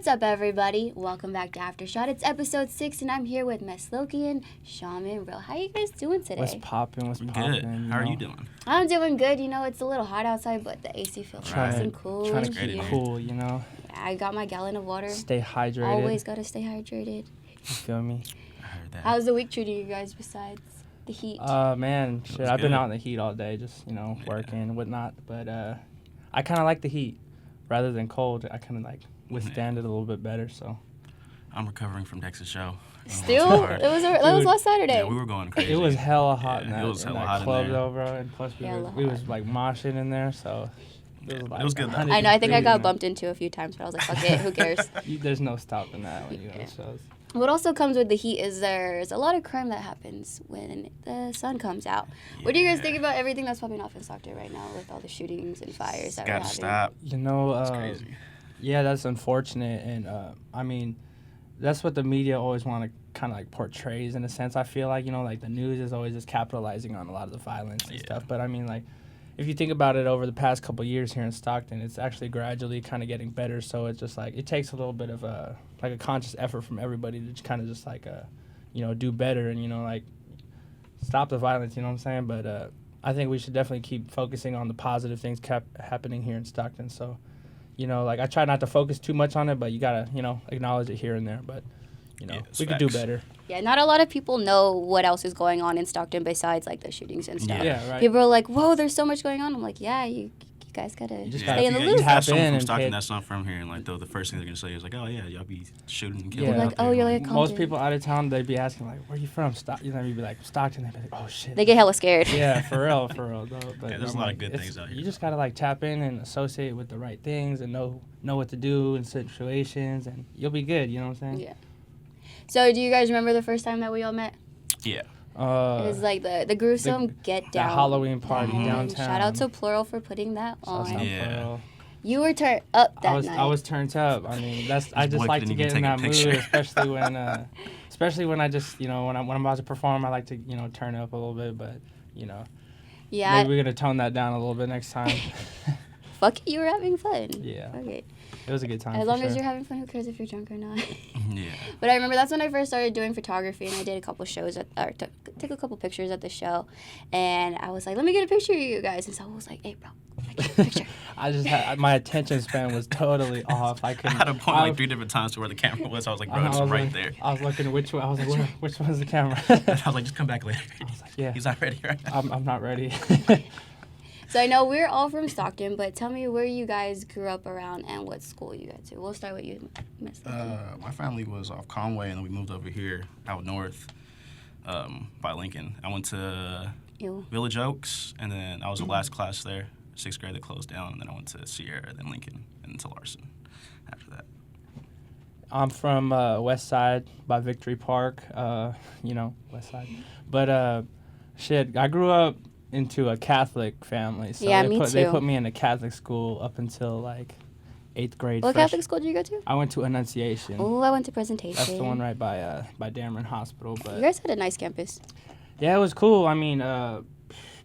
up, everybody? Welcome back to Aftershot. It's episode 6, and I'm here with Mesloki and Shaman Roe. How you guys doing today? What's popping? Good. How are you doing? I'm doing good. You know, it's a little hot outside, but the AC feels nice and cool. Trying to keep cool, you know? Yeah, I got my gallon of water. Stay hydrated. Always got to stay hydrated. You feel me? I heard that. How's the week treating you guys besides the heat? Man, shit, I've been out in the heat all day, just, working and whatnot. But I kind of like the heat rather than cold. I kind of like withstand it a little bit better, so. I'm recovering from Texas show. Still? That was last Saturday. Yeah, we were going crazy. It was hella hot in it was hella that hot club in there. though, bro. And plus we was like moshing in there, so. It was good. I know. I think I got bumped into a few times, but I was like, fuck it, who cares? There's no stopping that when you go to shows. What also comes with the heat is there's a lot of crime that happens when the sun comes out. Yeah. What do you guys think about everything that's popping off in Stockton right now with all the shootings and fires that we're having? Gotta stop. It's crazy. Yeah, that's unfortunate, and I mean, that's what the media always want to kind of like portrays in a sense. I feel like like the news is always just capitalizing on a lot of the violence and stuff. But I mean, like, if you think about it over the past couple of years here in Stockton, it's actually gradually kind of getting better. So it's just like it takes a little bit of a conscious effort from everybody to kind of just like do better and like stop the violence. You know what I'm saying? But I think we should definitely keep focusing on the positive things happening here in Stockton. So. I try not to focus too much on it, but you gotta, acknowledge it here and there. But, we could do better. Yeah, not a lot of people know what else is going on in Stockton besides, like, the shootings and stuff. Yeah, right. People are like, whoa, there's so much going on. I'm like, yeah, you guys gotta stay in the loop. You have someone from Stockton that's not from here, and, like, the first thing they're gonna say is, like, oh, yeah, y'all be shooting and killing. Yeah. Like, oh, you're like Compton. Most people out of town, they'd be asking, like, where are you from? You'd be like, Stockton. They'd be like, oh, shit. They get hella scared. Yeah, for real, though. But there's a lot of good things out here. You just gotta, like, tap in and associate with the right things and know what to do in situations, and you'll be good, you know what I'm saying? Yeah. So, do you guys remember the first time that we all met? Yeah. It was like the gruesome get down. The Halloween party downtown. Shout out to Plural for putting that on. Yeah. You were turned up that night. I was turned up. I mean, I just like to get in that mood, especially when I just when I'm about to perform, I like to turn up a little bit. But yeah, maybe we're gonna tone that down a little bit next time. Fuck it, you were having fun. Yeah. Okay. It was a good time. As long as you're having fun, who cares if you're drunk or not? Yeah. But I remember that's when I first started doing photography, and I did a couple shows took a couple pictures at the show, and I was like, let me get a picture of you guys, and so I was like, hey, bro, get a picture. I just had my attention span was totally off. I had a point like 3 different times to where the camera was. I was like, bro, it's right there. I was looking at which one. I was like, which one's the camera? I was like, just come back later. I was like, yeah. He's not ready right now. I'm not ready. So I know we're all from Stockton, but tell me where you guys grew up around and what school you went to. We'll start with you, Miss. My family was off Conway, and then we moved over here out north by Lincoln. I went to Village Oaks, and then I was the last class there. 6th grade that closed down, and then I went to Sierra, then Lincoln, and to Larson after that. I'm from West Side by Victory Park, West Side. But I grew up into a Catholic family, so they put me in a Catholic school up until like 8th grade. What Catholic school did you go to? I went to Annunciation. Oh, I went to Presentation. That's the one right by Dameron Hospital. But you guys had a nice campus. Yeah, it was cool. I mean,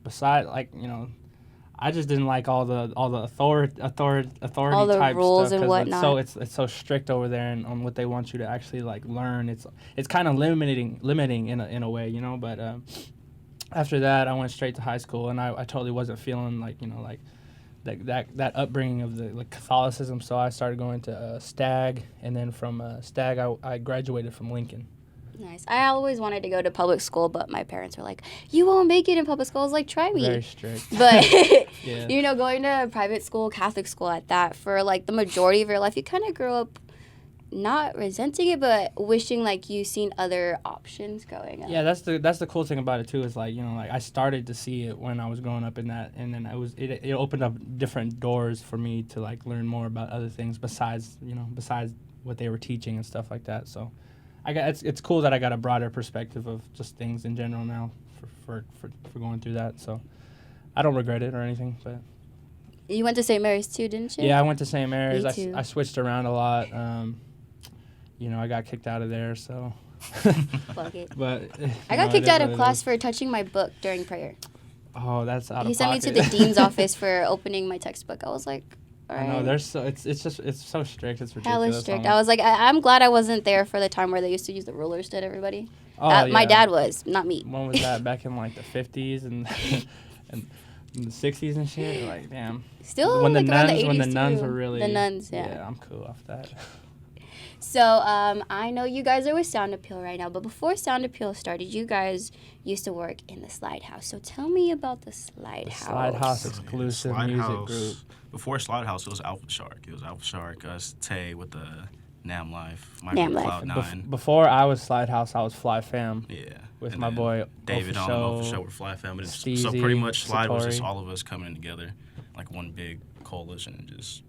besides I just didn't like all the authority all the type rules stuff, and whatnot. It's so strict over there and on what they want you to actually like learn. It's kind of limiting in a way, But after that, I went straight to high school, and I totally wasn't feeling that upbringing of the Catholicism. So I started going to Stag, and then from Stag, I graduated from Lincoln. Nice. I always wanted to go to public school, but my parents were like, you won't make it in public school. I was like, try me. Very strict. But, yeah. Going to private school, Catholic school at that, for, like, the majority of your life, you kind of grow up not resenting it, but wishing, like, you've seen other options going on. Yeah, that's the cool thing about it, too, is, like, I started to see it when I was growing up in that, and then it opened up different doors for me to, like, learn more about other things besides what they were teaching and stuff like that, so... It's cool that I got a broader perspective of just things in general now for going through that. So I don't regret it or anything. But you went to St. Mary's too, didn't you? Yeah, I went to St. Mary's. Me too. I switched around a lot. I got kicked out of there. So. Fuck it. But I got kicked out of class for touching my book during prayer. Oh, that's out of pocket. He sent me to the dean's office for opening my textbook. I was like, All I know right. there's so it's so strict. It's ridiculous. Hella strict. I was like, I'm glad I wasn't there for the time where they used to use the rulers to everybody. Oh, My yeah. dad was, not me. When was that? Back in like the 50s and and the 60s and shit. Like, damn. Still When like around the 80s when the nuns too. were really The nuns, Yeah, I'm cool off that. So, I know you guys are with Sound Appeal right now, but before Sound Appeal started, you guys used to work in the Slide House. So tell me about the Slide House. Slide House exclusive Slide music House, group. Before Slide House, it was Alpha Shark. It was Alpha Shark, us, Tay with the Nam Life, Nam Life. Cloud9. Before I was Slide House, I was Fly Fam. Yeah. With and my then boy David on Official, the show with Fly Fam. So Steezy, pretty much Slide was just Satori. all of us coming together, like one big coalition and just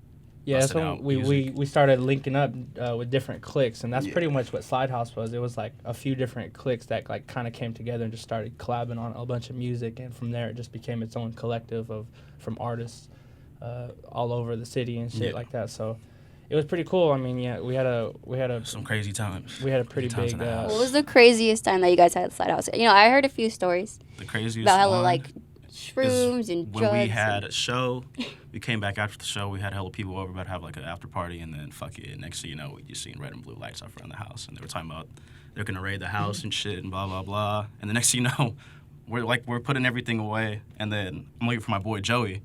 Yeah, that's busting when out we started linking up with different cliques, and that's Yeah. pretty much what Slide House was. It was like a few different cliques that like kind of came together and just started collabing on a bunch of music, and from there it just became its own collective from artists all over the city and shit Yeah. like that. So it was pretty cool. I mean, yeah, we had a some crazy times. we had a pretty Crazy times big. in the house. What was the craziest time that you guys had at Slide House? You know, I heard a few stories The craziest about hella one like is shrooms and drugs. when we had a show, we came back after the show. We had hella people over, about to have like an after party, and then fuck it. Next thing you know, we just seen red and blue lights off around the house, and they were talking about they're gonna raid the house and shit and blah blah blah. And the next thing you know, we're putting everything away, and then I'm looking for my boy Joey.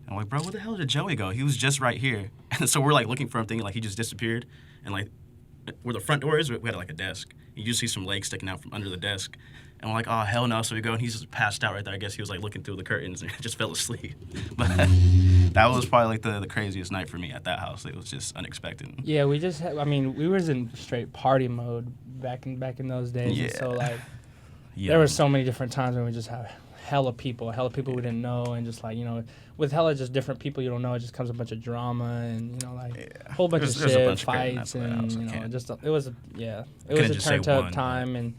And I'm like, bro, where the hell did Joey go? He was just right here. And so we're like looking for him, thinking like he just disappeared. And like where the front door is, we had like a desk. You just see some legs sticking out from under the desk. And we're like, oh, hell no. So we go, and he's just passed out right there. I guess he was like looking through the curtains and just fell asleep. But that was probably like the craziest night for me at that house. It was just unexpected. Yeah, we just I mean, we was in straight party mode back in those days. Yeah. And so like Yeah. there were so many different times when we just have hella people we didn't know, and just like, you know, with hella just different people you don't know, it just comes a bunch of drama and, you know, like a whole bunch of There's a shit, bunch of crazy fights, nights at that house. and, I you know, can't- just it was a couldn't just say turned up one, time, and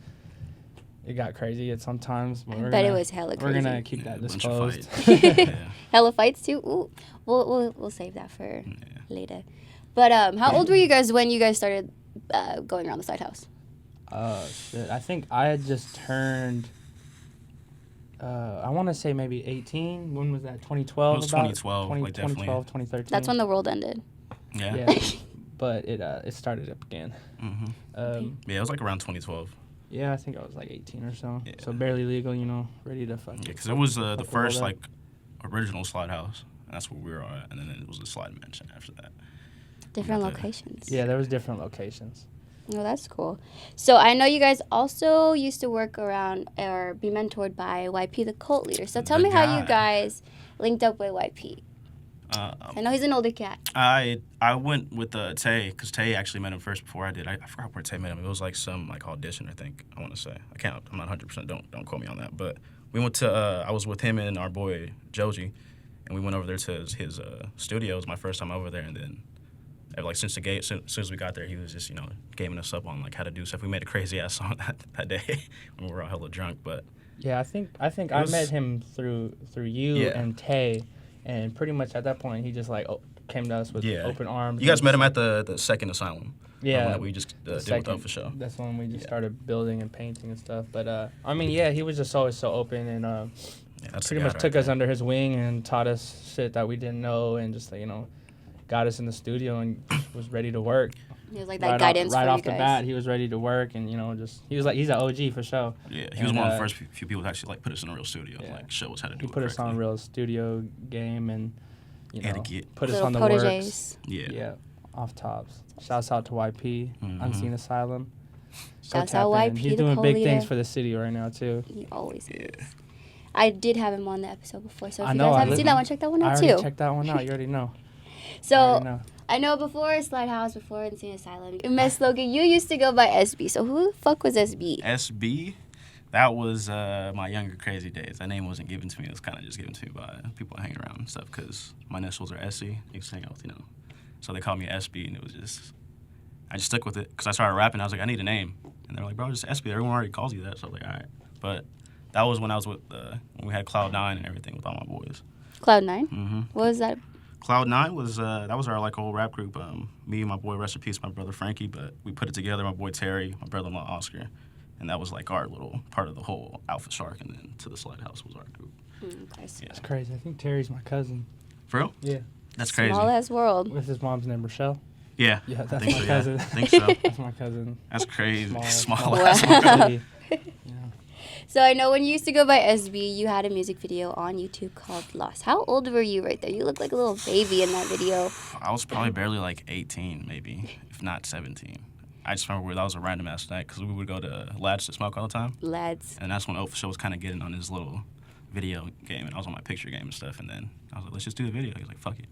it got crazy at some times. But I bet it was hella We're crazy. gonna keep Yeah, that a bunch of disclosed. fights. Yeah. Hella fights too. Ooh, we'll save that for later. But how old were you guys when you guys started going around the Slide House? Shit. I think I had just turned. I want to say maybe 18. When was that? 2012. It was 2012, like, definitely. 2012, 2013. That's when the world ended. Yeah. Yeah, but it started up again. Mm-hmm. Yeah, it was like around 2012. Yeah, I think I was like 18 or so. Yeah. So barely legal, you know, ready to fuck. Yeah, because it was the fuck first all that. like original Slide House. And that's where we were at, and then it was the Slide Mansion after that. Different Okay. locations. Yeah, there was different locations. Oh, that's cool. So I know you guys also used to work around or be mentored by YP, the cult leader. So tell The me how you guy. guys linked up with YP. I know he's an older cat. I went with Tay, because Tay actually met him first before I did. I forgot where Tay met him. It was like some like audition, I think. I want to say. I'm not 100%. Don't quote me on that. But we went to. I was with him and our boy Joji, and we went over there to his studio. It was my first time over there, and then. Like since the soon as we got there, he was just, you know, gaming us up on like how to do stuff. We made a crazy ass song that day when we were all hella drunk. But Yeah, I think I met him through you Yeah. and Tay, and pretty much at that point he just like came to us with open arms. You guys met him at the second asylum. Yeah, one that we just did with Alpha Show. That's when we just Yeah. started building and painting and stuff. But I mean, yeah, he was just always so open, and Yeah, that's pretty the guy much right took us there. under his wing and taught us shit that we didn't know, and just, you know, got us in the studio and was ready to work. He was like that guidance right for off you the guys. bat. He was ready to work, and, you know, just he's an OG for sure. Yeah, he was And, one of the first few people to actually like put us in a real studio, yeah. like show us how to do He it put us on correctly. real studio game, and, you know, Etiquette. put us Little on the works. proteges. Yeah. Yeah, off tops. Shouts out to YP, Unseen Asylum. Go Shouts tap out in. YP, He's the doing big co-leader. things for the city right now too. He always Yeah. is. I did have him on the episode before, so if I you know, guys I haven't seen listened. that one, check that one I out already too. checked that one out. You already know. So I know before Slide House, before Insane Asylum, Mesloki, you used to go by SB. So who the fuck was SB? SB, that was my younger crazy days. That name wasn't given to me. It was kind of just given to me by people hanging around and stuff, because my initials are SC. You used to hang out with, you know. So they called me SB, and it was just, I just stuck with it, because I started rapping. I was like, I need a name. And they're like, bro, just SB. Everyone already calls you that. So I was like, all right. But that was when I was with, when we had Cloud9 and everything with all my boys. Cloud9? Mm-hmm. What was that? Cloud9 was, that was our like old rap group. Me and my boy, rest in peace, my brother Frankie, but we put it together, my boy Terry, my brother-in-law Oscar. And that was like our little part of the whole Alpha Shark, and then To the Slide House was our group. Okay, so Yeah. That's crazy. I think Terry's my cousin. For real? Yeah. That's crazy. Small ass world. With his mom's name, Rochelle. Yeah. Yeah, that's think my so, cousin. I think so. That's my cousin. That's crazy. Small Wow. ass. Yeah. So I know when you used to go by SB, you had a music video on YouTube called Lost. How old were you right there? You look like a little baby in that video. I was probably barely like 18, maybe, if not 17. I just remember that was a random ass night because we would go to Lads to smoke all the time. Lads. And that's when Official was kind of getting on his little video game, and I was on my picture game and stuff. And then I was like, let's just do a video. He was like, fuck it.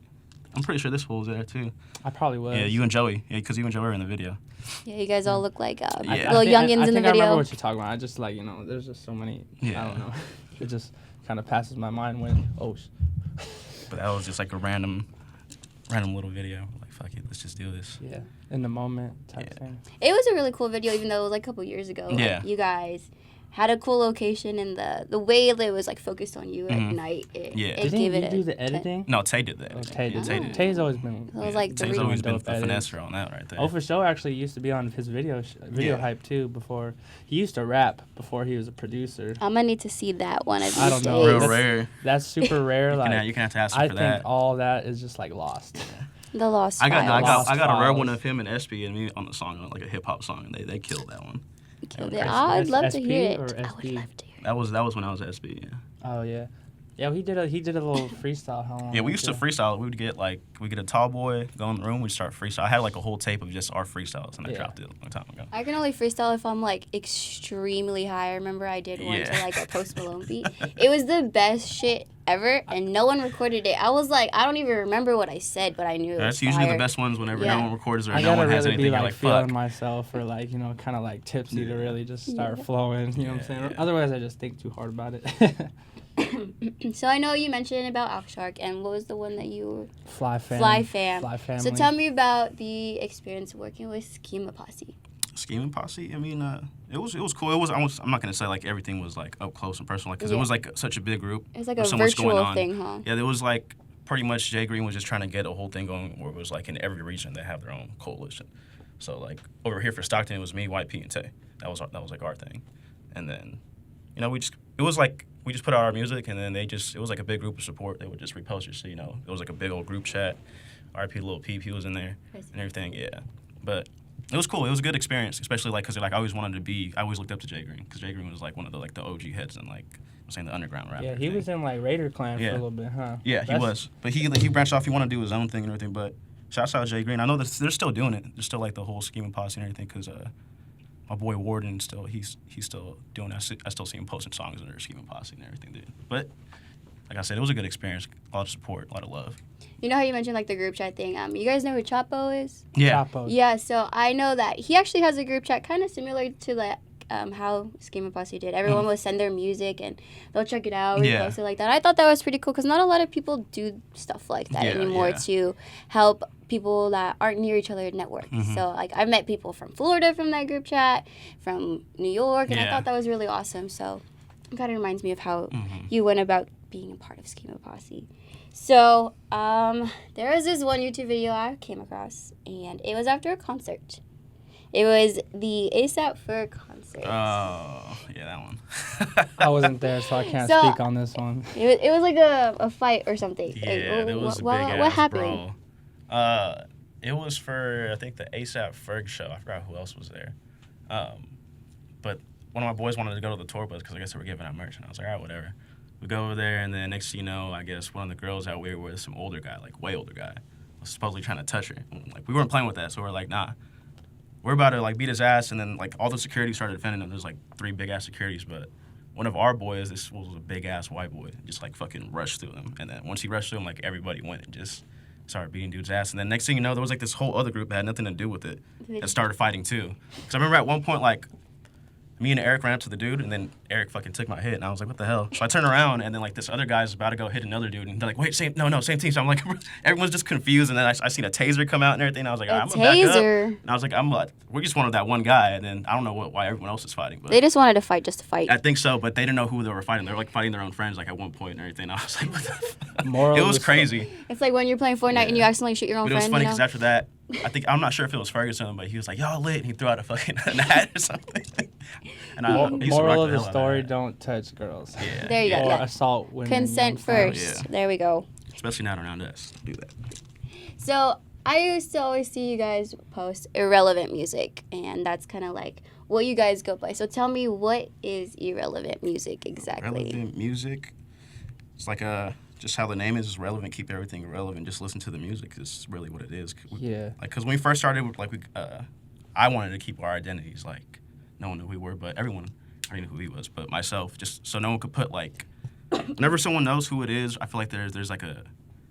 I'm pretty sure this fool was there too. I probably was. Yeah, you and Joey. Yeah, because you and Joey were in the video. Yeah, you guys all look like Yeah. little youngins I in the think I video. remember what you're talking about. I just like, there's just so many. Yeah. I don't know. It just kind of passes my mind when, But that was just like a random little video. Like, fuck it, let's just do this. Yeah, in the moment type thing. It was a really cool video, even though it was like a couple years ago. Like, Yeah. you guys had a cool location, and the way that it was like focused on you at night. It Yeah. gave Didn't it you do the editing? No, Tay did that. Oh, Tay did. Tay did. Tay's always been. It was like the Tay's re- always been dope the edits. finesser on that right there. Oh, for sure. Actually, used to be on his video Yeah. hype too. Before he used to rap before he was a producer. I'm gonna need to see that one of these I don't know. days. Real That's- rare. That's super rare. You Like can have to ask him I for think that. all that is just like lost. The Lost I got Files. a rare Files. one of him and SB and me on the song, like a hip hop song. They killed that one. Killed Yeah, it. I'd love to SP hear it. or I would SB? love to hear it. That was when I was SB. Yeah. Oh yeah, yeah. He did a little freestyle. How long? Yeah, we used to freestyle. We would get a tall boy, go in the room, we'd start freestyle. I had like a whole tape of just our freestyles, and I Yeah. dropped it a long time ago. I can only freestyle if I'm like extremely high. I remember I did one to Yeah. like a Post Malone beat. It was the best shit ever, and no one recorded it. I was like, I don't even remember what I said, but I knew it was That's usually fire. the best ones whenever Yeah. no one records or I no gotta one has really anything. be You're like like, feeling fuck. myself or like kind of like tipsy to Yeah. really just start flowing. You know what I'm saying? Yeah. Otherwise, I just think too hard about it. So I know you mentioned about Alk Shark, and what was the one that you Fly fam. Fly Fam. Fly family. So tell me about the experience working with Schema Posse. Scheming Posse. I mean, it was cool. I'm not gonna say like everything was like up close and personal, because Yeah. it was like such a big group. It was like with a so much going virtual on. thing, huh? Yeah, there was like pretty much Jay Green was just trying to get a whole thing going where it was like in every region they have their own coalition. So like over here for Stockton, it was me, White P, and Tay. That was like our thing. And then, we just put out our music, and then it was like a big group of support. They would just repost it. So it was like a big old group chat. RP Lil Peep, he was in there and everything. Yeah, but it was cool. It was a good experience, especially like because I always looked up to Jay Green, because Jay Green was like one of the OG heads and like I'm saying the underground rap. Yeah, he was in like Raider Clan for Yeah. a little bit, huh? Yeah, he was. But he branched off. He wanted to do his own thing and everything. But shouts out Jay Green. I know that they're still doing it. They're still like the whole Scheming Posse and everything, because my boy Warden he's still doing that. I still see him posting songs under Scheming Posse and everything, dude. But like I said, it was a good experience. A lot of support, a lot of love. You know how you mentioned like the group chat thing? You guys know who Chapo is? Yeah. Chapo. Yeah, so I know that he actually has a group chat kind of similar to like how Schema Posse did. Everyone would send their music and they'll check it out, repost Yeah. it like that. I thought that was pretty cool, because not a lot of people do stuff like that Yeah, anymore yeah. to help people that aren't near each other network. So like I've met people from Florida from that group chat, from New York, and I Yeah. thought that was really awesome. So it kind of reminds me of how you went about being a part of Schema Posse. So there was this one YouTube video I came across, and it was after a concert. It was the ASAP Ferg concert. Oh, yeah, that one. I wasn't there, so I can't So- speak on this one. It was like a fight or something. Yeah, Like, there was a what big what ass happened? brawl. It was for, I think, the ASAP Ferg show. I forgot who else was there. But one of my boys wanted to go to the tour bus because I guess they were giving out merch, and I was like, all right, whatever. We go over there, and then next thing you know, I guess one of the girls that we were with, some older guy, like way older guy, was supposedly trying to touch her. And, like, we weren't playing with that, so we were like, nah. We're about to like beat his ass, and then like all the security started defending him. There's like 3 big ass securities, but one of our boys, this was a big ass white boy, just like fucking rushed through him. And then once he rushed through him, like everybody went and just started beating dude's ass. And then next thing you know, there was like this whole other group that had nothing to do with it that started fighting too. Because I remember at one point, like, me and Eric ran up to the dude, and then Eric fucking took my hit, and I was like, what the hell? So I turned around, and then like this other guy's about to go hit another dude, and they're like, wait, same team. So I'm like, everyone's just confused, and then I seen a taser come out and everything, and I was like, all right, I'm gonna back up. Taser. And I was like, we just wanted that one guy, and then I don't know why everyone else is fighting, but They just wanted to fight just to fight. I think so, but they didn't know who they were fighting. They were like fighting their own friends, like at one point and everything. I was like, what the fuck? Moral It of was the crazy. It's like when you're playing Fortnite and you accidentally shoot your own But it was friend. funny you because know? after that, I'm not sure if it was Ferguson, but he was like, y'all lit, and he threw out a fucking hat or something. And I used to Moral rock of the hell out story: that. don't touch girls. Yeah. There you go. Or Yeah. assault women. Consent young females. first. Yeah. There we go. Especially not around us. Do that. So I used to always see you guys post irrelevant music, and that's kind of like what you guys go by. So tell me, what is irrelevant music exactly? Relevant music, it's like just how the name is relevant. Keep everything irrelevant. Just listen to the music. Is really what it is. Yeah. Like, because when we first started, I wanted to keep our identities. Like, no one knew who we were, but everyone already knew who he was. But myself, just so no one could put like. Whenever someone knows who it is, I feel like there's like a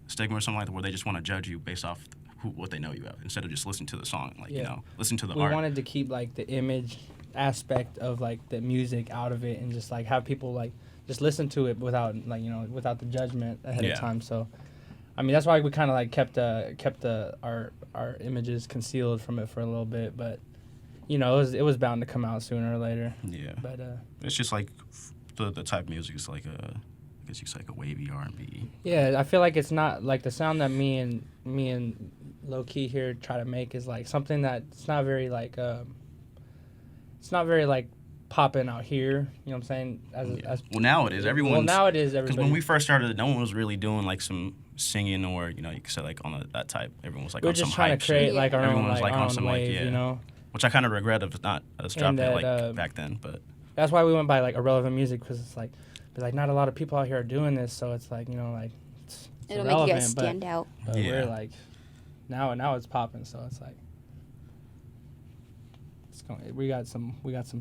stigma or something like that where they just want to judge you based off what they know you have instead of just listening to the song, like, listen to the art. We wanted to keep like the image aspect of like the music out of it and just like have people like just listen to it without like, without the judgment ahead of time. So I mean, that's why we kind of like kept our images concealed from it for a little bit, but it was bound to come out sooner or later. Yeah. But it's just like the type of music is like I guess you could say like a wavy R&B. Yeah, I feel like it's not like the sound that me and Loki here try to make is like something that it's not very like popping out here. You know what I'm saying? Well, now it is. Everybody. Because when we first started, no one was really doing like some singing or you could say like on that type. Everyone was like on some hype. We're just trying to create like our Everyone own was like on some wave, Which I kind of regret of not us dropping it like back then, but. That's why we went by like irrelevant music because it's like not a lot of people out here are doing this, so it's like it's it'll make you guys stand out. But we're like now it's popping, so it's like we got some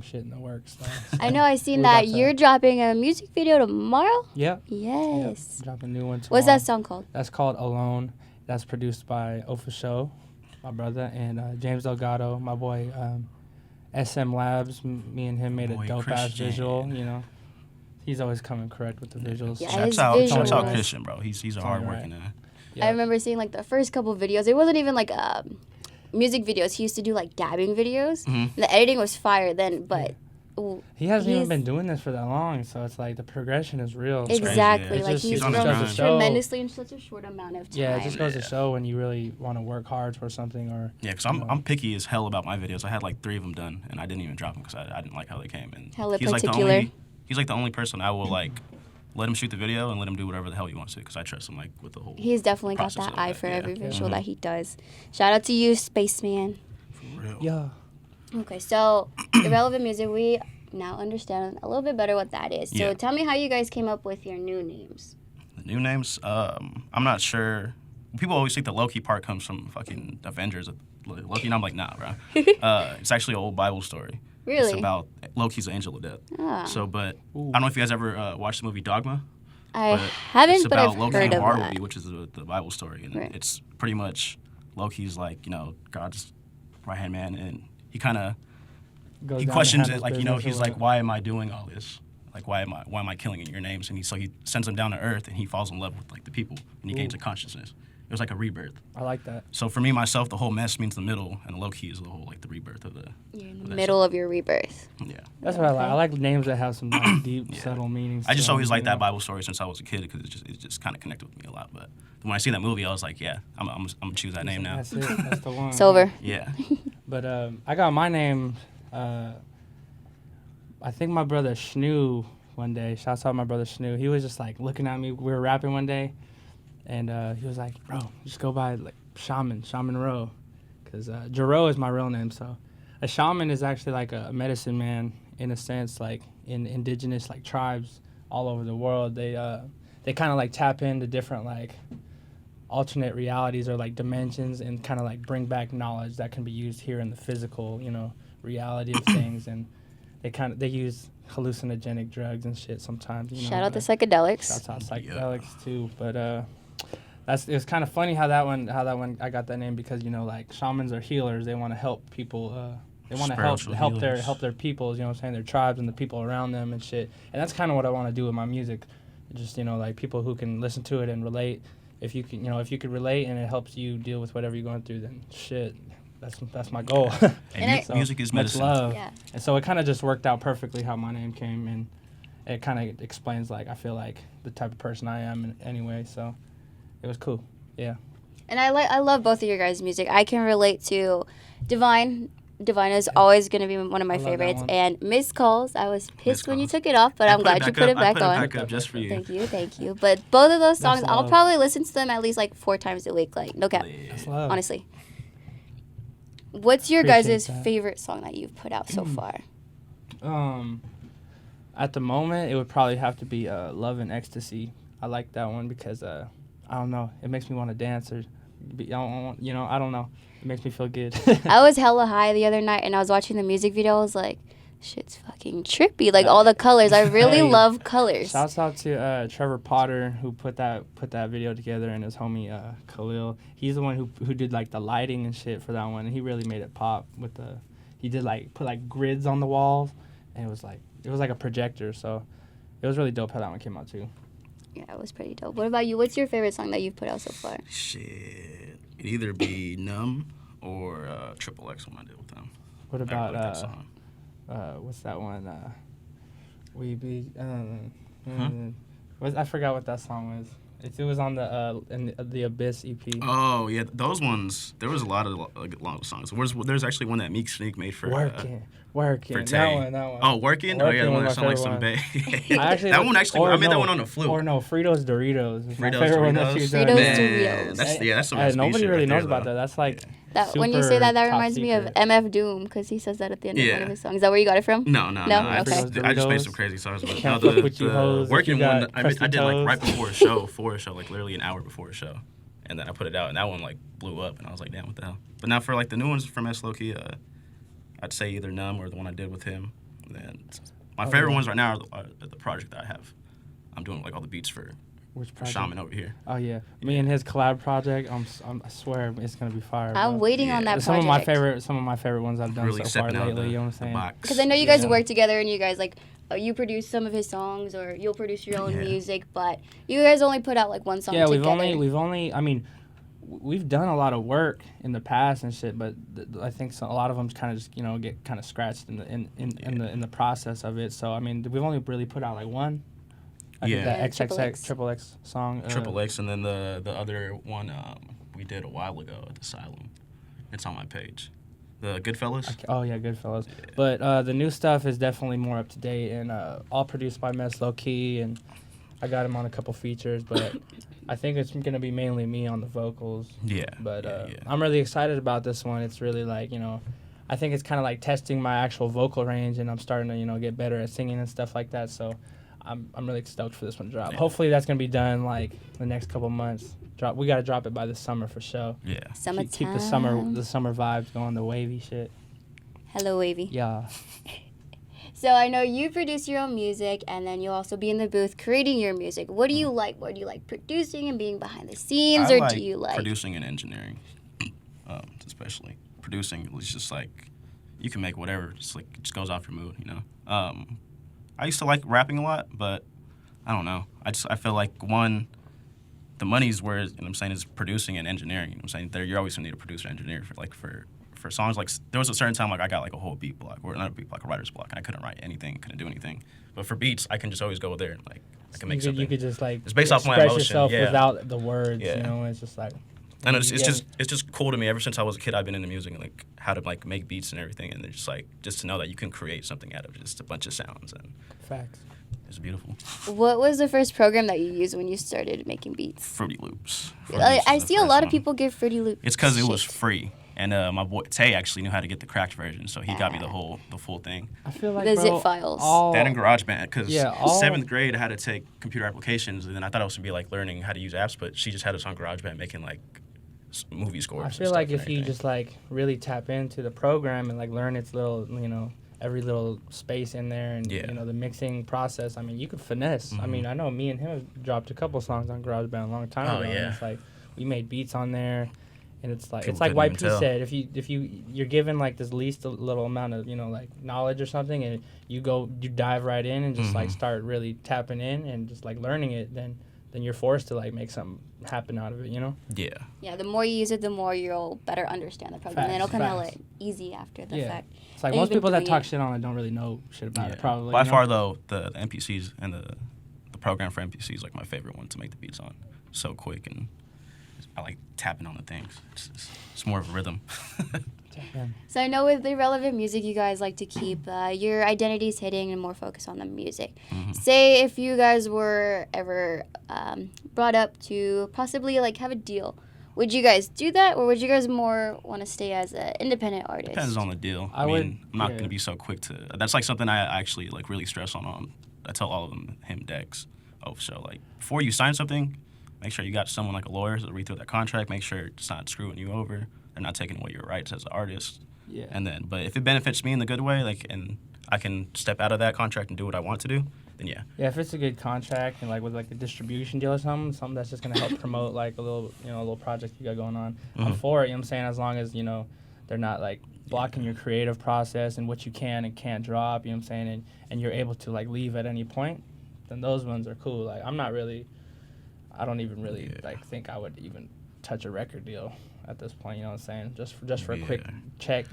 shit in the works. So I know. I seen that you're dropping a music video tomorrow. Yep. Yes. Yep. Dropping a new one tomorrow. What's that song called? That's called Alone. That's produced by Official, my brother, and James Delgado, my boy. SM Labs, me and him made a dope-ass visual, He's always coming correct with the visuals. Yeah, Shouts out Christian, bro. He's a hard-working guy. I remember seeing, like, the first couple videos. It wasn't even, like, music videos. He used to do, like, dabbing videos. Mm-hmm. The editing was fire then, but... He hasn't even been doing this for that long, so it's like the progression is real. Exactly. Yeah. Like, he's grown tremendously in such a short amount of time. Yeah, it just goes to show when you really want to work hard for something or... Yeah, because I'm picky as hell about my videos. I had like 3 of them done, and I didn't even drop them because I didn't like how they came. And hella he's particular. He's like the only person I will like let him shoot the video and let him do whatever the hell he wants to because I trust him like with the whole He's definitely got that eye for every visual that he does. Shout out to you, Spaceman. For real. Yeah. Okay, so irrelevant music, we now understand a little bit better what that is. So tell me how you guys came up with your new names. The new names? I'm not sure. People always think the Loki part comes from fucking Avengers. Loki, and I'm like, nah, bro. It's actually an old Bible story. Really? It's about Loki's an angel of death. Ah. So, but I don't know if you guys ever watched the movie Dogma. I haven't, but I've Loki heard and of Bartleby, that. which is the Bible story, and it's pretty much Loki's like God's right hand man, and he kind of questions it like he's like, why am I doing all this? Like why am I killing in your names? And he sends him down to Earth, and he falls in love with like the people, and he gains a consciousness. It was like a rebirth. I like that. So for me myself, the whole mess means the middle, and Loki is the whole like the rebirth of the. You're in the middle of your rebirth. Yeah. That's what I like. I like names that have some deep, subtle meanings. I just always liked that Bible story since I was a kid because it just kind of connected with me a lot. But when I see that movie, I was like, yeah, I'm gonna choose that name now. That's it. That's the one. It's over. Yeah. But I got my name. I think my brother Schnoo one day. Shouts out my brother Schnoo. He was just like looking at me. We were rapping one day, and he was like, "Bro, just go by like Shaman Roe, because Jero is my real name." So a shaman is actually like a medicine man in a sense, like in indigenous like tribes all over the world. They kind of like tap into different like alternate realities or like dimensions and kind of like bring back knowledge that can be used here in the physical, reality of things. And they use hallucinogenic drugs and shit sometimes. Shout out the psychedelics. Shout out psychedelics too. But it's kind of funny how that one I got that name because like shamans are healers. They want to help people. They want to help their peoples. You know what I'm saying? Their tribes and the people around them and shit. And that's kind of what I want to do with my music. Just like people who can listen to it and relate. If you can, if you could relate and it helps you deal with whatever you're going through, then shit. That's my goal. Music is medicine. Much love. Yeah. And so it kind of just worked out perfectly how my name came, and it kind of explains like I feel like the type of person I am anyway. So it was cool. Yeah. And I love both of your guys' music. I can relate to Divine Divine is always going to be one of my I love that favorites. one. And Missed Calls, I was pissed when you Calls. took it off, but I'm glad you put it back on. I put it back up just for you. Thank you. But both of those songs, That's I'll love. probably listen to them at least like 4 times a week. Like, no cap. That's love. Honestly. What's your Appreciate guys' that. favorite song that you've put out so far? At the moment, it would probably have to be Love and Ecstasy. I like that one because, I don't know, it makes me want to dance or, I don't know. It makes me feel good. I was hella high the other night and I was watching the music video. I was like, shit's fucking trippy. Like, all the colors. I really love colors. Shouts out to Trevor Potter who put that video together, and his homie Khalil. He's the one who did like the lighting and shit for that one, and he really made it pop with he did like put like grids on the walls, and it was like a projector, so it was really dope how that one came out too. Yeah, it was pretty dope. What about you? What's your favorite song that you've put out so far? Shit. It'd either be Numb or Triple X when I did with them. What I about really like that song. what's that one? We be I forgot what that song was. It was on the Abyss EP. Oh yeah, those ones. There was a lot of long songs. There's actually one that Meek Sneak made for Working. for That Tay. one. Oh, Working. Oh yeah, the one that sounded like some bae. That one actually. I made that one on the flute. Or no, Fritos Doritos. It's my Fritos favorite one Doritos. that she's Fritos done. Doritos. That's some recipe nobody shit really right there, knows about though. that. That's like That when you say super that top reminds me of secret. MF Doom because he says that at the end of one Yeah. of his songs. Is that where you got it from? No. No? Okay. I just made some crazy songs. But Can't no, fuck with you hoes if Working you got one, I crusty did like toes. right before a show, like literally an hour before a show, and then I put it out, and that one like blew up, and I was like, damn, what the hell? But now for like the new ones from Mesloki, I'd say either Numb or the one I did with him. And then my favorite ones right now are the project that I have. I'm doing like all the beats for Which project? Shaman over here. Oh yeah, me and his collab project. I swear it's gonna be fire. I'm waiting on that Some project. of my favorite ones I've done Really so far stepping out lately. the, You know what I'm the saying? box. Because I know you guys Yeah. work together and you guys like you produce some of his songs or you'll produce your own Yeah. music, but you guys only put out like one song Yeah, together. we've only. I mean, we've done a lot of work in the past and shit, but I think a lot of them kind of just get kind of scratched in the process of it. So I mean, we've only really put out like one. I think Yeah. that Triple X. Triple X song. Triple X, and then the other one we did a while ago at the Asylum. It's on my page. The Goodfellas. Oh yeah, Goodfellas. But the new stuff is definitely more up to date and all produced by Mesloki, and I got him on a couple features, but I think it's gonna be mainly me on the vocals. Yeah. But yeah. I'm really excited about this one. It's really like I think it's kind of like testing my actual vocal range, and I'm starting to get better at singing and stuff like that. So I'm really stoked for this one to drop. Yeah. Hopefully that's gonna be done like the next couple months. We gotta drop it by the summer for sure. Yeah. Summertime. Keep the summer vibes going, the wavy shit. Hello, Wavy. Yeah. So I know you produce your own music, and then you'll also be in the booth creating your music. What do you like? What do you like producing and being behind the scenes, I or like do you like producing and engineering, especially producing? It's just like you can make whatever. Just like it just goes off your mood, I used to like rapping a lot, but I don't know. I feel like the money's where I'm saying is producing and engineering. I'm saying you're always gonna need a producer and engineer for songs. Like there was a certain time like I got like a whole beat block, or not a beat block, a writer's block, and I couldn't write anything, couldn't do anything. But for beats, I can just always go there and like I can make something. You could just like It's based off my express emotion, yourself yeah. without the words. Yeah. It's just like. And it's just cool to me. Ever since I was a kid, I've been into music and like how to like make beats and everything, and it's just like just to know that you can create something out of just a bunch of sounds, and Facts. it's beautiful. What was the first program that you used when you started making beats? Fruity Loops. I see a lot of people give Fruity Loops. It's because it was shit. free, and my boy Tay actually knew how to get the cracked version, so he got me the full thing. I feel like The bro, zip files. That and GarageBand, because all- 7th grade I had to take computer applications, and then I thought I was gonna be like learning how to use apps, but she just had us on GarageBand making like movie scores. I and feel stuff like and if you everything. just like really tap into the program and like learn its little, every little space in there and Yeah. the mixing process. I mean, you could finesse. I mean, I know me and him have dropped a couple songs on GarageBand a long time Oh, ago. And yeah. it's like we made beats on there, and it's like People it's like couldn't White even P tell. said, if you're given like this least a little amount of like knowledge or something, and you dive right in and just like start really tapping in and just like learning it, then you're forced to like make something happen out of it. Yeah. Yeah, the more you use it, the more you'll better understand the program, and it'll come hella Facts. easy after the Yeah. fact. It's like And most you've been people that doing talk it. shit on it don't really know shit about it. Probably By far though, the MPCs and the program for MPC is like my favorite one to make the beats on. So quick, and I like tapping on the things. It's more of a rhythm. So I know with the relevant music, you guys like to keep your identities hidden and more focus on the music. Say if you guys were ever brought up to possibly like have a deal, would you guys do that, or would you guys more want to stay as an independent artist? Depends on the deal. I mean, I'm not going to be so quick to... That's like something I actually like really stress on. I tell all of them, Dex. Oh, so like before you sign something, make sure you got someone like a lawyer to read through that contract. Make sure it's not screwing you over. They're not taking away your rights as an artist. Yeah. And then, but if it benefits me in the good way, like, and I can step out of that contract and do what I want to do, then yeah. Yeah, if it's a good contract and like with like a distribution deal or something that's just gonna help promote like a little project you got going on. I'm for it. You know what I'm saying? As long as they're not like blocking your creative process and what you can and can't drop. You know what I'm saying? And you're able to like leave at any point. Then those ones are cool. Like I don't even really like think I would even touch a record deal at this point, you know what I'm saying? Just for a quick check,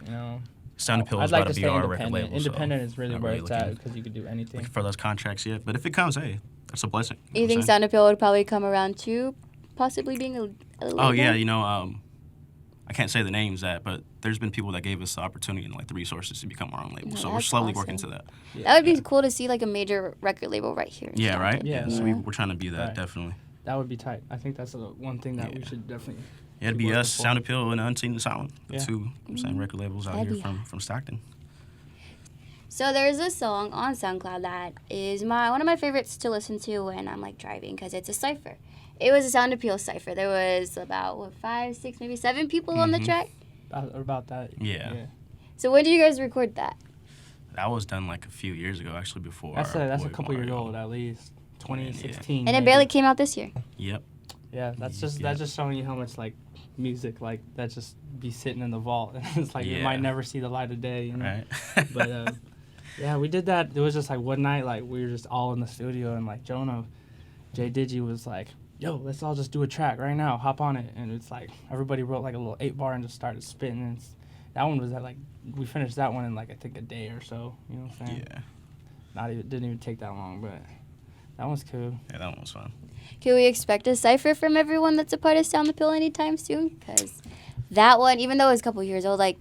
Sound Appeal is I'd like about to to be stay our record label. Independent is really where really it's at because you could do anything. For those contracts, yeah. But if it comes, hey, that's a blessing. You think Sound Appeal would probably come around to possibly being a label? Oh, yeah, I can't say the names but there's been people that gave us the opportunity and like the resources to become our own label. So we're slowly working to that. Yeah. That would be cool to see like a major record label right here. Yeah, right? Yeah. So we're trying to be that, definitely. That would be tight. I think that's the one thing that we should definitely... Yeah, it'd be us, Sound Appeal, and Unseen Asylum. The two record labels out here from Stockton. So there's a song on SoundCloud that is one of my favorites to listen to when I'm like driving because it's a cipher. It was a Sound Appeal cipher. There was about 5, 6, maybe 7 people on the track. About that. Yeah. So when did you guys record that? That was done like a few years ago, actually, before. That's a couple years old at least. 2016. And it barely came out this year. Yep. Yeah, that's just showing you how much like music like that just be sitting in the vault. It's like it might never see the light of day, Right. But yeah, we did that. It was just like one night, like we were just all in the studio, and like Jay Digi was like, "Yo, let's all just do a track right now. Hop on it." And it's like everybody wrote like a little 8-bar and just started spitting. And that one was we finished that one in like I think a day or so. You know what I'm saying? Yeah. Didn't even take that long, but that was cool. Yeah, that one was fun. Can we expect a cipher from everyone that's a part of Sound Appeal anytime soon? Because that one, even though it's a couple years old, like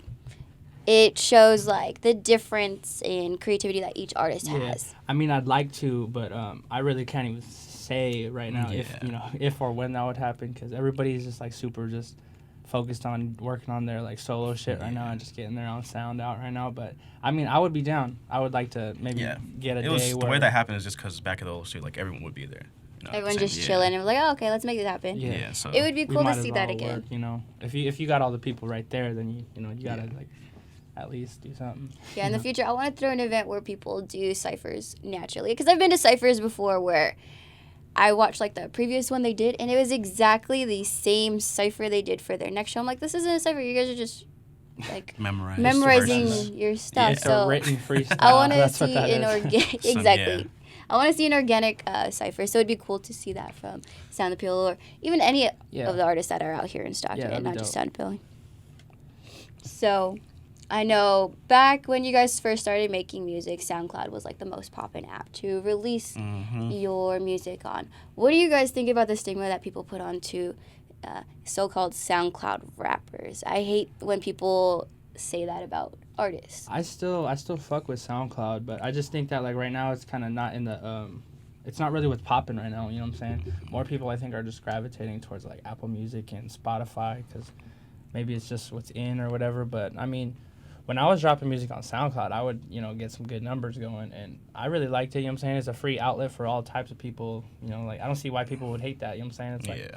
it shows like the difference in creativity that each artist has. I mean, I'd like to, but I really can't even say right now if or when that would happen because everybody's just like super just focused on working on their like solo shit right now and just getting their own sound out right now. But I mean, I would be down. I would like to maybe get a day where... The way that happened is just because back at the old studio, like everyone would be there. Everyone just chilling and was like, oh, okay, let's make it happen. Yeah, so it would be cool to see that again. Work, if you got all the people right there, then you gotta like at least do something. Yeah, in the future, I want to throw an event where people do ciphers naturally because I've been to ciphers before where I watched like the previous one they did and it was exactly the same cipher they did for their next show. I'm like, this isn't a cipher. You guys are just like memorizing your stuff. It's a written freestyle. I want to see an organic I want to see an organic cipher, so it'd be cool to see that from Sound Appeal or even any of the artists that are out here in Stockton, not just Sound Appeal. So, I know back when you guys first started making music, SoundCloud was like the most poppin' app to release your music on. What do you guys think about the stigma that people put onto so-called SoundCloud rappers? I hate when people say that about artists. I still fuck with SoundCloud, but I just think that like right now it's kind of not in the it's not really what's popping right now, you know what I'm saying? More people I think are just gravitating towards like Apple Music and Spotify cuz maybe it's just what's in or whatever, but I mean when I was dropping music on SoundCloud, I would, get some good numbers going and I really liked it, you know what I'm saying? It's a free outlet for all types of people, like I don't see why people would hate that, you know what I'm saying? It's like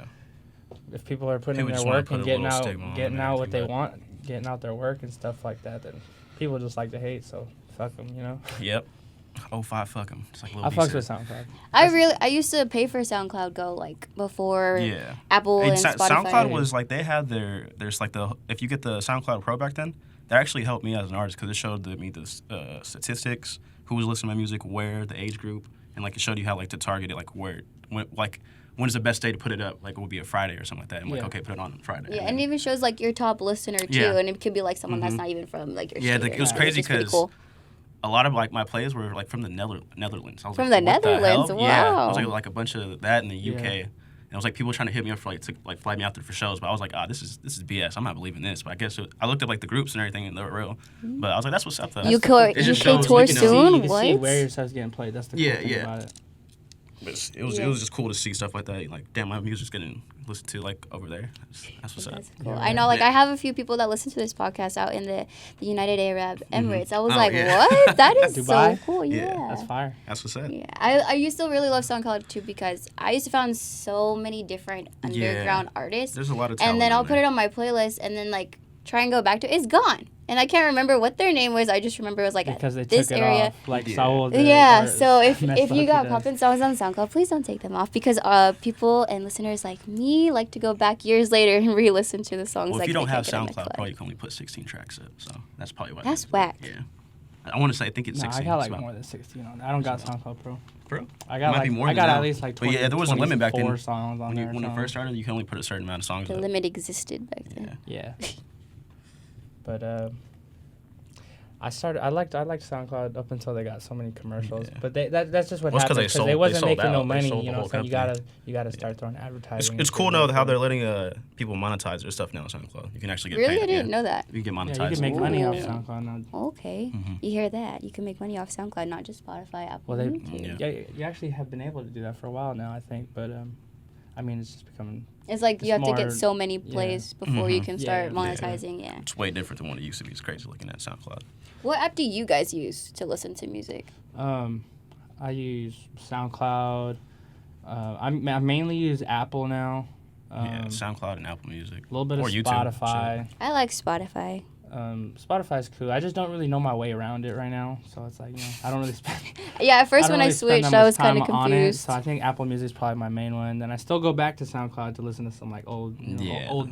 if people are putting in their work and getting out what they want, getting out their work and stuff like that, then people just like to hate, so fuck them, Yep. 05, fuck them. It's like I fucks with SoundCloud. I used to pay for SoundCloud Go like before Apple and Spotify. SoundCloud was like they had there's like if you get the SoundCloud Pro back then, that actually helped me as an artist because it showed me the statistics, who was listening to my music, where, the age group, and like it showed you how like to target it, like when is the best day to put it up? Like it would be a Friday or something like that. I'm like, okay, put it on Friday. Yeah, and it even shows like your top listener too, and it could be like someone that's not even from like your state. Yeah, it was crazy because a lot of like my plays were like from the Netherlands. I was from like, the Netherlands, the wow. Yeah, it was like a bunch of that in the UK. it was like people trying to hit me up for to fly me out there for shows, but I was like, this is BS. I'm not believing this. But I guess I looked at like the groups and everything, and they were real. But I was like, that's what's up though. You can tour soon. You can what? see where your stuff's getting played. That's the cool thing about it. But it was just cool to see stuff like that. Like, damn, my music's getting listened to like over there. That's what's up. Cool. I know, like I have a few people that listen to this podcast out in the United Arab Emirates. I was what? That is so cool. Yeah, that's fire. That's what's up. Yeah, I used to really love SoundCloud too because I used to find so many different underground artists. There's a lot of talent. And then I'll put it on my playlist and then like try and go back to it. It's gone. And I can't remember what their name was. I just remember it was like because they this took it area. Off, like Saul did, so if you got does. poppin' songs on SoundCloud, please don't take them off because people and listeners like me like to go back years later and re-listen to the songs. Well, like if you don't have SoundCloud, probably you can only put 16 tracks up. So that's probably why. That's whack. Yeah. I want to say I think it's 16. I got like more than 16 on it. I don't got SoundCloud Pro. I got like more. I got at least like 20. But there was a limit back then. Songs on there. When it first started, you can only put a certain amount of songs. The limit existed back then. Yeah. But I liked SoundCloud up until they got so many commercials. Yeah. But that's just what happened because they wasn't making no money. You know, so you gotta start throwing advertising. It's cool now how they're letting people monetize their stuff now on SoundCloud. You can actually get paid. Really, I didn't know that. You can get monetized. Yeah, you can make money off SoundCloud now. Okay, you hear that? You can make money off SoundCloud, not just Spotify, Apple. Well, you actually have been able to do that for a while now, I think. But I mean, it's just becoming. It's like you have to get so many plays before you can start monetizing. Yeah. It's way different than what it used to be. It's crazy looking at SoundCloud. What app do you guys use to listen to music? I use SoundCloud. I mainly use Apple now. SoundCloud and Apple Music. A little bit of Spotify. I like Spotify. Spotify's cool. I just don't really know my way around it right now, so it's like I don't really spend. Yeah, at first when I switched, I was kind of confused. So I think Apple Music is probably my main one. Then I still go back to SoundCloud to listen to some like old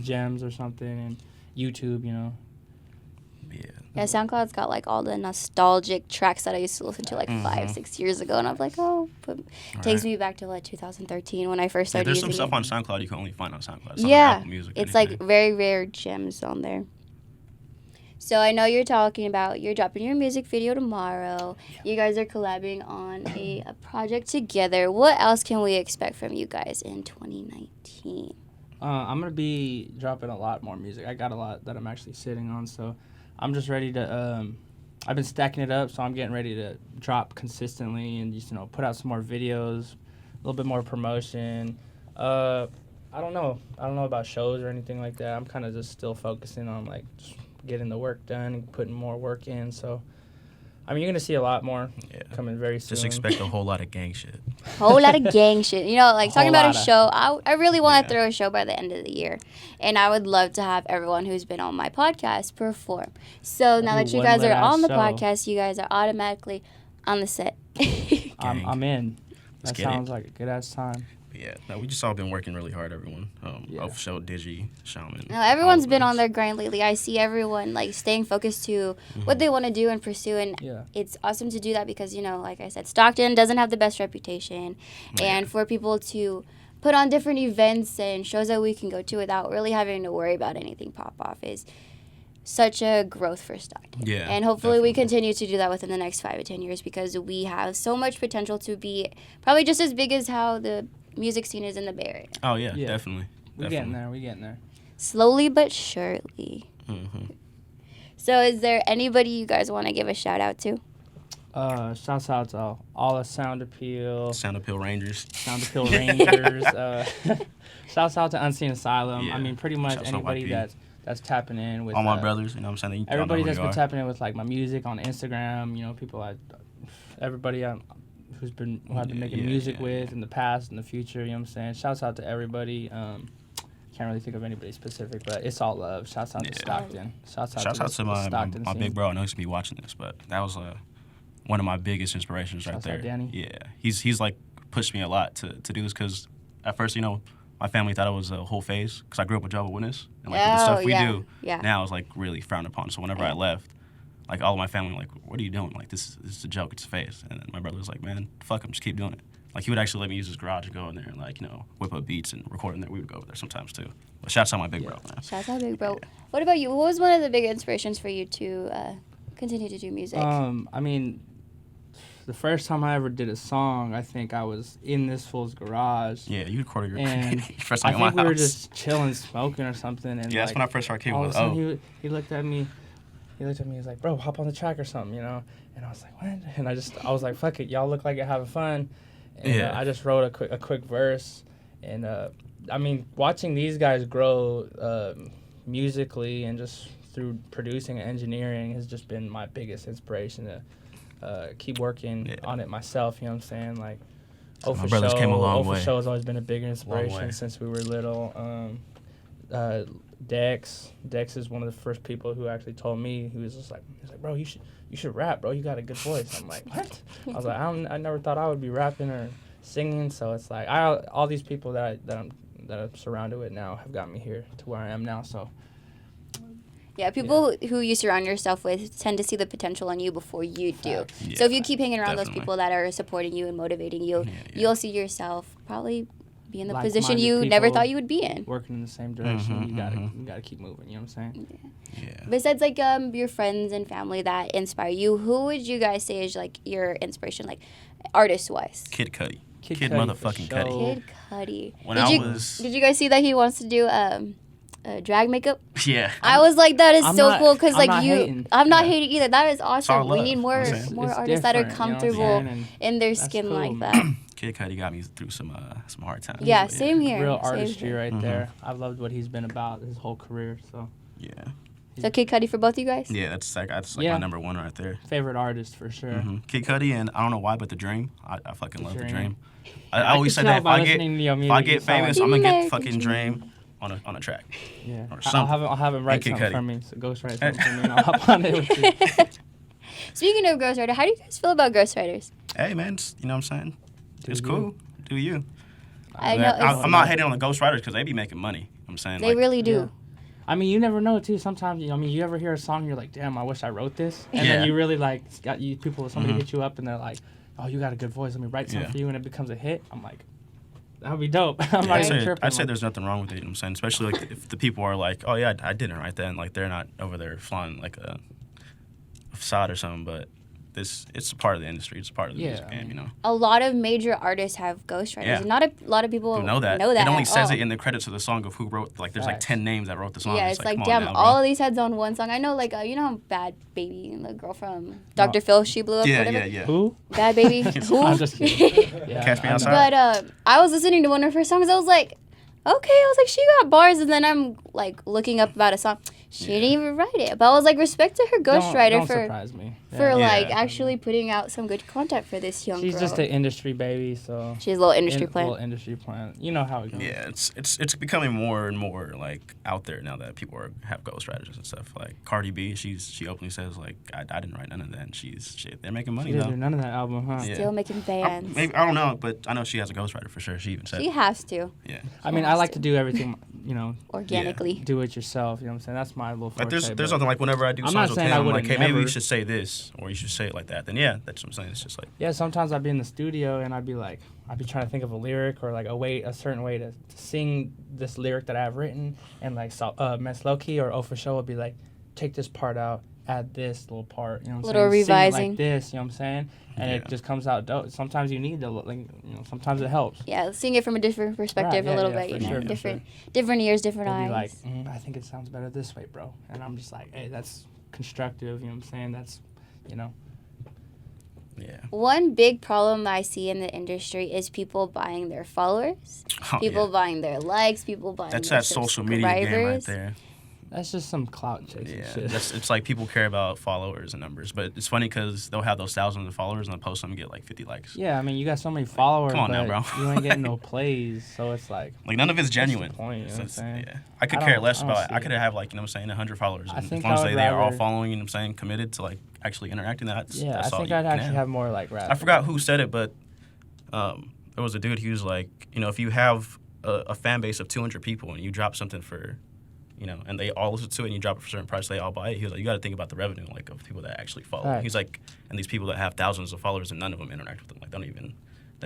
gems or something, and YouTube, Yeah, SoundCloud's got like all the nostalgic tracks that I used to listen to like 5-6 years ago, and I'm like, takes me back to like 2013 when I first started using it. There's some stuff on SoundCloud you can only find on SoundCloud. It's on Apple Music, it's like very rare gems on there. So I know you're dropping your music video tomorrow. Yeah. You guys are collabing on a project together. What else can we expect from you guys in 2019? I'm going to be dropping a lot more music. I got a lot that I'm actually sitting on, so I'm just ready to, I've been stacking it up, so I'm getting ready to drop consistently and just, put out some more videos, a little bit more promotion. I don't know about shows or anything like that. I'm kind of just still focusing on, like, just getting the work done and putting more work in, so I mean, you're going to see a lot more coming very soon. Just expect a whole lot of gang shit. Whole lot of gang shit. Talking about a show, I really want to throw a show by the end of the year. And I would love to have everyone who's been on my podcast perform. So now that you guys are on the podcast, you guys are automatically on the set. I'm in. That sounds like a good-ass time. Yeah, no, we just all been working really hard, everyone. Off show, Digi, Shaman. No, everyone's been on their grind lately. I see everyone staying focused to what they want to do and pursue, and it's awesome to do that because like I said, Stockton doesn't have the best reputation, and for people to put on different events and shows that we can go to without really having to worry about anything pop off is such a growth for Stockton. Yeah, and hopefully we continue to do that within the next 5 to 10 years because we have so much potential to be probably just as big as how the music scene is in the Bay Area. Oh, yeah. Definitely. We're getting there. Slowly but surely. So is there anybody you guys want to give a shout out to? Shouts out to all the Sound Appeal Rangers. Shouts out to Unseen Asylum. Yeah. I mean, pretty much anybody that's tapping in with all my brothers. You know what I'm saying? Everybody that's been tapping in with my music on Instagram. People everybody who I've been making music with in the past and the future. You know what I'm saying? Shouts out to everybody. Can't really think of anybody specific, but it's all love. Shouts out to Stockton. Shouts out to my big bro. I know he's gonna be watching this, but that was one of my biggest inspirations right there. Out Danny. Yeah, he's pushed me a lot to do this because at first my family thought it was a whole phase because I grew up with Jehovah's Witness and the stuff we do now is really frowned upon. So whenever I left, all of my family were what are you doing? This is a joke. It's a phase. And then my brother was like, man, fuck him, just keep doing it. He would actually let me use his garage and go in there and whip up beats and record in there. We would go over there sometimes too. But shouts out my big bro, man. Shouts out big bro. Yeah. What about you? What was one of the big inspirations for you to continue to do music? I mean, the first time I ever did a song, I think I was in this fool's garage. Yeah, you recorded your And first I song in my think we were house. just chilling, smoking or something. And Yeah, that's when I first started came all of with a sudden he looked at me. He looked at me. He was like, "Bro, hop on the track or something," you know. And I was like, "What?" And I was like, "Fuck it, y'all look like you're having fun." And I just wrote a quick verse. And I mean, watching these guys grow musically and just through producing and engineering has just been my biggest inspiration to keep working on it myself. You know what I'm saying? Like, my brothers came a long way. Show has always been a bigger inspiration since we were little. Dex is one of the first people who actually told me. He was like, "Bro, you should rap, bro. You got a good voice." I'm like, "What?" I was like, I never thought I would be rapping or singing. So it's like all these people that I'm surrounded with now have got me here to where I am now. So yeah, people who you surround yourself with tend to see the potential in you before you do. Yeah, so if you keep hanging around those definitely. people that are supporting you and motivating you, you'll see yourself probably be in the Like-minded position you never people thought you would be in. working in the same direction, you gotta keep moving. You know what I'm saying? Yeah. Besides, like, your friends and family that inspire you, who would you guys say is, like, your inspiration, like, artist-wise? Kid Cudi. Kid Kid Cudi motherfucking for sure. Cudi. Kid Cudi. When Did you guys see that he wants to do drag makeup? Yeah. I was like, that is I'm so not- cool because, I'm like, not you, hating. I'm not Yeah. hating either. That is awesome. all We love, need more I'm saying. more It's artists that are different, you know what I'm comfortable saying? in their That's skin cool, like man. that. Kid Cudi got me through some hard times. Yeah, but same here. Real same artistry here. right there. I've loved what he's been about his whole career. So Yeah. So Kid Cudi for both you guys? Yeah, that's like Yeah. my number one right there. favorite artist for sure. Kid Cudi, and I don't know why, but The Dream. I fucking love The Dream. Dream. I always can said that tell if by I get listening to your if music, I you get sound famous, like- I'm gonna get American fucking Dream. Dream on a track. Yeah, Or I'll have him write Kid something Cudi. for me. So ghostwrite something for me, and I'll hop on it with you. Speaking of ghostwriter, how do you guys feel about ghostwriters? Hey man, you know what I'm saying? Do It's you. cool. Do you? I know it's, I'm not hating on the ghostwriters because they be making money. I'm saying they like, really do. Yeah. I mean, you never know too. Sometimes, you ever hear a song, you're like, "Damn, I wish I wrote this," and Yeah. then you really like somebody hit you up, and they're like, "Oh, you got a good voice. Let me write something Yeah. for you," and it becomes a hit. I'm like, that would be dope. I'm Yeah, not I'd even say, tripping. I'd say like, there's nothing wrong with it. You know what I'm saying, especially like if the people are like, "Oh yeah, I didn't write that," and like they're not over there flying like a facade or something, but it's a part of the industry. It's a part of the music game, you know. A lot of major artists have ghostwriters. Yeah. And not a lot of people Who know that? know that It only at says all. it in the credits of the song of who wrote. Like there's like Facts. 10 names that wrote the song. Yeah, it's like, come damn, on now, bro. all of these heads on one song. I know, like, you know, Bad Baby, the girl from Dr. Phil, she blew up. Yeah, whatever. yeah, yeah. Who? Bad Baby. Who? I'm just kidding. Yeah, Catch Me I know. Outside. But I was listening to one of her songs. I was like, okay. I was like, she got bars. And then I'm like looking up about a song. She didn't even write it. But I was like, respect to her ghostwriter Don't for surprise me. for Yeah. like Yeah. actually putting out some good content for this young She's girl. just an industry baby, so She's a little industry little plant. industry plant. You know how it goes. Yeah, it's becoming more and more like out there now that people have ghostwriters and stuff. Like Cardi B, she openly says like I didn't write none of that. And they're making money She didn't though. do none of that album, huh? Yeah. Still making fans. Maybe I don't know, but I know she has a ghostwriter for sure. She even said, She has to yeah. I mean, I like to do everything, organically. do it yourself. You know what I'm saying? That's my little forte. Like there's but- nothing like whenever I do I'm songs not with saying him, I I'm like, would've hey, maybe we never- should say this or you should say it like that. Then yeah, that's what I'm saying. It's just like Yeah, sometimes I'd be in the studio and I'd be trying to think of a lyric or like a certain way to sing this lyric that I have written, and like Mesloki or O for Show would be like, take this part out, add this little part, you know what I'm Little saying? Sing it revising. like this, you know what I'm saying? And it Yeah. just comes out dope. Sometimes you need to, sometimes it helps. Yeah, seeing it from a different perspective Right, a little yeah, bit, for you know, sure, for different ears, different They'll eyes. be like, I think it sounds better this way, bro. And I'm just like, hey, that's constructive, you know what I'm saying? That's, yeah. One big problem that I see in the industry is people buying their followers, Oh, people yeah. buying their likes, people buying That's their that social media game right subscribers. there. that's just some clout chasing Yeah, shit. it's like people care about followers and numbers, but it's funny because they'll have those thousands of followers and they'll post them and get like 50 likes. Yeah, I mean, you got so many followers, Come on but now, bro. you ain't getting no plays, so it's like, Like none of it's the genuine. point, you know what I'm saying? Yeah, I could I care don't- less I don't about. see I could it. have like 100 followers, I and think as long as I would they are all rather- following, committed to like actually interacting. That's yeah, that's I all think you I'd can actually have more like rap. I forgot who said it, but there was a dude. He was like, if you have a fan base of 200 people and you drop something for, and they all listen to it and you drop it for a certain price, they all buy it. He was like, you got to think about the revenue, like of people that actually follow. Right. He's like, and these people that have thousands of followers and none of them interact with them, like they don't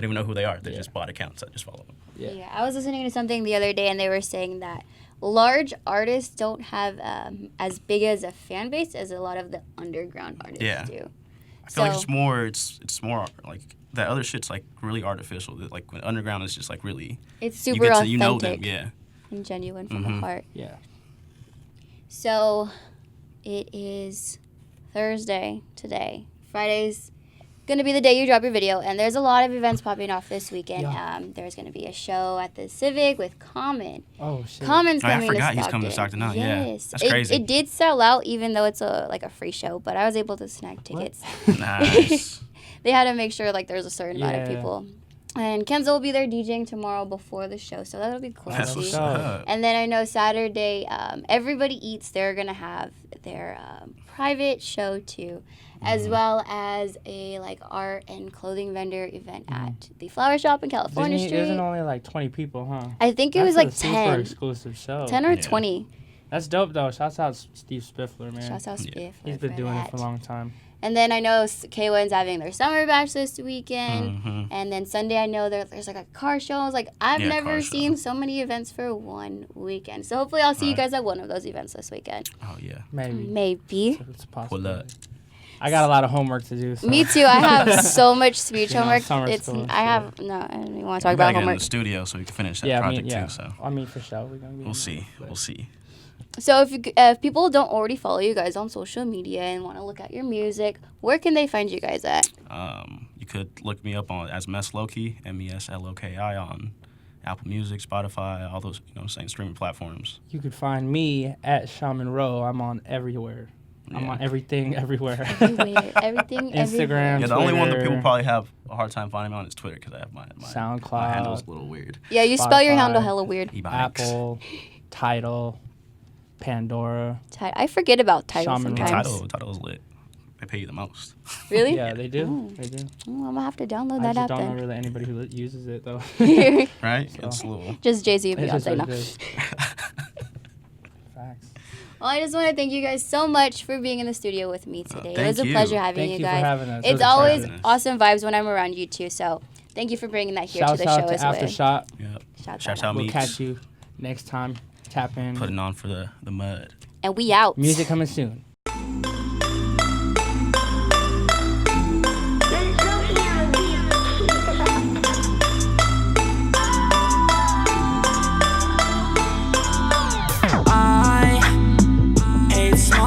even know who they are. They Yeah. just bought accounts that just follow them. Yeah. I was listening to something the other day, and they were saying that large artists don't have as big as a fan base as a lot of the underground artists Yeah. do. I feel like it's more like that other shit's like really artificial. Like when underground is just like really. It's super authentic. You know them, yeah. And genuine from the heart. Yeah. So, it is Thursday today. Friday's going to be the day you drop your video, and there's a lot of events popping off this weekend. Yeah. There's going to be a show at the Civic with Common. Oh, shit. Common's coming I forgot to Stockton. he's coming to Stockton now. Yes. Yeah, that's crazy. It did sell out, even though it's a free show, but I was able to snag tickets. Nice. They had to make sure like there's a certain amount of people. And Kenzo will be there DJing tomorrow before the show, so that'll be cool to see. And then I know Saturday, Everybody Eats, they're going to have their private show too, as well as a like art and clothing vendor event at the flower shop in California Street. Isn't only like 20 people, huh? I think it was like 10. Super exclusive show. 10 or 20. That's dope though. Shouts out Steve Spiffler, man. Shouts out Spiffler. He's been doing it for a long time. And then I know K1's having their summer bash this weekend. And then Sunday I know there's like a car show. I was like, I've never seen so many events for one weekend. So hopefully I'll see you guys at one of those events this weekend. Oh, yeah. Maybe. It's possible. I got a lot of homework to do. So. Me too. I have so much speech homework. I don't even want to talk about homework. Get in the studio so we can finish that project too. So. I mean, for sure. We'll see. We'll see. So if people don't already follow you guys on social media and want to look at your music, where can they find you guys at? You could look me up as Mesloki, Mesloki on Apple Music, Spotify, all those streaming platforms. You could find me at Shaman Roe. I'm on everywhere. Yeah. I'm on everything, everywhere. Everything, Instagram, Yeah, the only one that people probably have a hard time finding me on is Twitter because I have my SoundCloud. My handle's a little weird. Yeah, you spell your handle hella weird. Apple, Tidal, Pandora. I forget about Tidal sometimes. Tidal's lit. They pay you the most. Really? Yeah, they do. Oh. They do. Oh, I'm gonna have to download that app then. I don't know really anybody who uses it though. Right? So. It's a little. Just Jay-Z and Beyonce now. Facts. Well, I just want to thank you guys so much for being in the studio with me today. It was a pleasure having you guys. For having us. It's always awesome vibes when I'm around you too. So thank you for bringing that here to the show as well. Aftershock. Yep. Shout out. We'll catch you next time. Tap in. Putting on for the mud. And we out. Music coming soon. I ate small